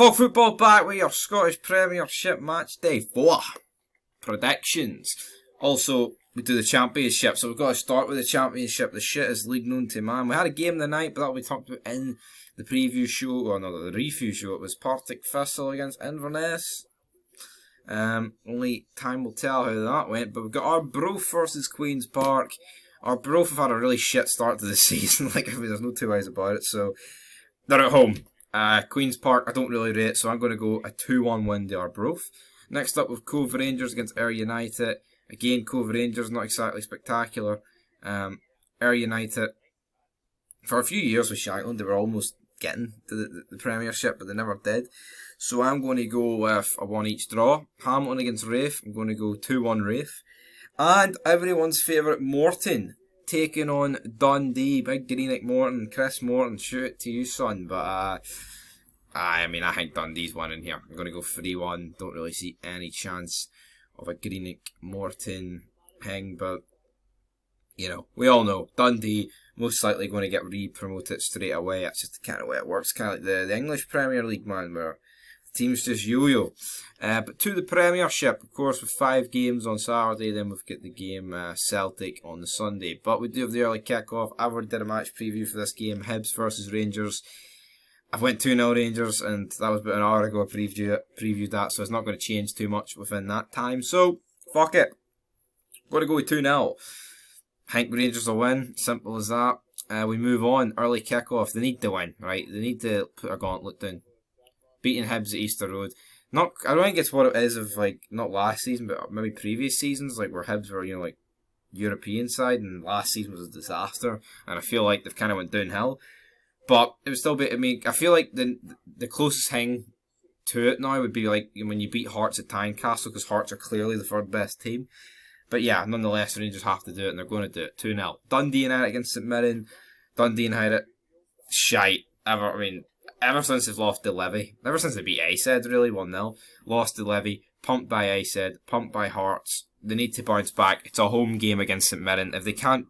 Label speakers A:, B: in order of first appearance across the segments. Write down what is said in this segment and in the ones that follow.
A: Full football back with your Scottish Premiership match day 4 predictions. Also, we do the Championship, so we've got to start with the Championship. The shit is league known to man. We had a game the night, but that'll be talked about in the preview show, or no, the review show. It was Partick Thistle against Inverness. Only time will tell how that went, but we've got Arbroath versus Queen's Park. Arbroath have had a really shit start to the season, there's no two ways about it, so they're at home. Queen's Park, I don't really rate, so I'm going to go a 2-1 win to Arbroath. Next up, with Cove Rangers against Ayr United. Again, Cove Rangers, not exactly spectacular. Ayr United, for a few years with Shankland, they were almost getting to the Premiership, but they never did. So I'm going to go with a 1 each draw. Hamilton against Raith, I'm going to go 2-1 Raith. And everyone's favourite Morton, taking on Dundee. Big Greenock Morton, Chris Morton, shoot it to you, son. But I think Dundee's winning here. I'm going to go 3-1. Don't really see any chance of a Greenock Morton hang, but you know, we all know Dundee most likely going to get re-promoted straight away. That's just the kind of way it works. Kind of like the English Premier League, man, where teams just yo-yo. But to the Premiership, of course, with 5 games on Saturday, then we've got the game Celtic on the Sunday. But we do have the early kick-off. I already did a match preview for this game, Hibs versus Rangers. I went 2-0 Rangers, and that was about an hour ago I previewed that, so it's not going to change too much within that time. So, fuck it. Got to go with 2-0. I think Rangers will win, simple as that. We move on, early kick-off. They need to win, right? They need to put a gauntlet down. Beating Hibs at Easter Road. I don't think it's what it is of, not last season, but maybe previous seasons, where Hibs were, European side, and last season was a disaster, and I feel like they've kind of went downhill. But it would still be, I feel like the closest thing to it now would be when you beat Hearts at Tynecastle, because Hearts are clearly the third best team. But yeah, nonetheless, the Rangers have to do it, and they're going to do it 2-0. Dundee United against St Mirren. Dundee United, shite. Ever since they've lost to Levy, ever since they beat Ayshead, really, 1-0, lost to Levy, pumped by Ayshead, pumped by Hearts, they need to bounce back. It's a home game against St Mirren. If they can't,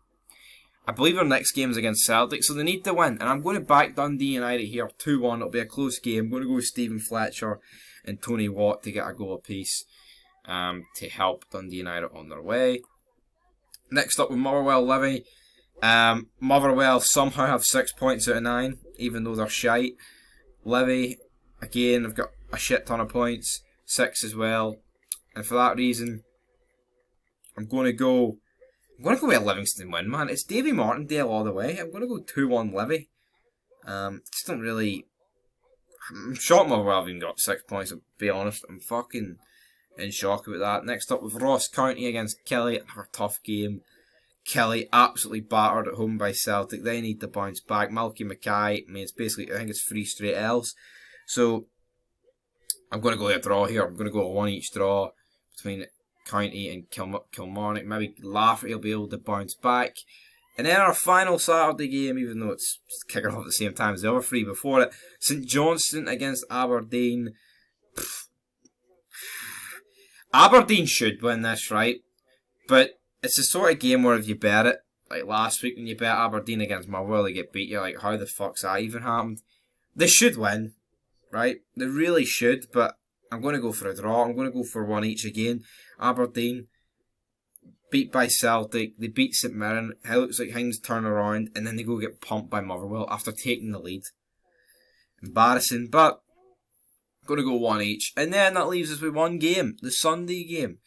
A: I believe their next game is against Celtic, so they need to win. And I'm going to back Dundee United here, 2-1. It'll be a close game. I'm going to go with Stephen Fletcher and Tony Watt to get a goal apiece to help Dundee United on their way. Next up with Motherwell Levy. Motherwell somehow have 6 points out of 9, even though they're shite. Levy, again, have got a shit ton of points, 6 as well. And for that reason, I'm going to go with a Livingston win, man. It's Davy Martindale all the way. I'm going to go 2-1 Levy. Just don't really... I'm shocked Motherwell have even got 6 points, to be honest. I'm fucking in shock about that. Next up with Ross County against Kelly. Another tough game. Kelly absolutely battered at home by Celtic. They need to bounce back. Malky Mackay, it's basically, I think it's 3 straight L's. So, I'm going to go with a draw here. I'm going to go a 1 each draw between County and Kilmarnock. Maybe Lafferty will be able to bounce back. And then our final Saturday game, even though it's kicking off at the same time as the other 3 before it, St Johnstone against Aberdeen. Aberdeen should win this, right? But it's the sort of game where if you bet it, like last week when you bet Aberdeen against Motherwell, they get beat, you're like, how the fuck's that even happened? They should win, right? They really should, but I'm going to go for a draw. I'm going to go for 1 each again. Aberdeen, beat by Celtic, they beat St Mirren, it looks like things turn around, and then they go get pumped by Motherwell after taking the lead. Embarrassing, but I'm going to go 1 each. And then that leaves us with one game, the Sunday game,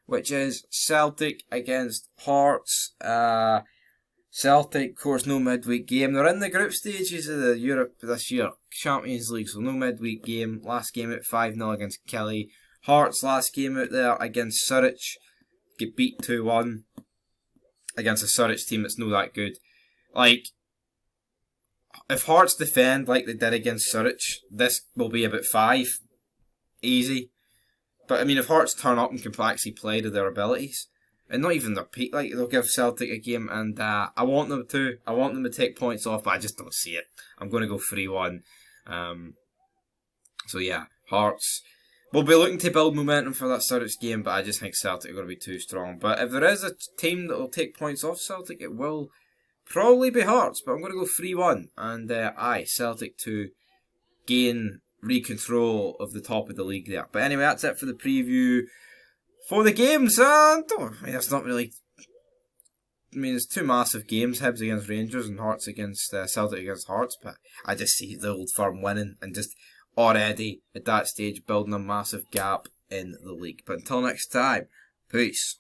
A: which is Celtic against Hearts. Celtic, of course, no midweek game. They're in the group stages of the Europe this year, Champions League, so no midweek game. Last game out 5-0 against Kelly. Hearts, last game out there against Surrich, get beat 2-1 against a Surrich team that's not that good. If Hearts defend like they did against Surrich, this will be about 5. Easy. But, if Hearts turn up and can actually play to their abilities, and not even their peak, they'll give Celtic a game, and I want them to. I want them to take points off, but I just don't see it. I'm going to go 3-1. So, yeah, Hearts will be looking to build momentum for that Surrich game, but I just think Celtic are going to be too strong. But if there is a team that will take points off Celtic, it will probably be Hearts, but I'm going to go 3-1. And, Celtic to gain re-control of the top of the league there. But anyway, that's it for the preview for the games. It's not really... it's two massive games, Hibs against Rangers and Hearts against Celtic against Hearts, but I just see the Old Firm winning and just already at that stage building a massive gap in the league. But until next time, peace.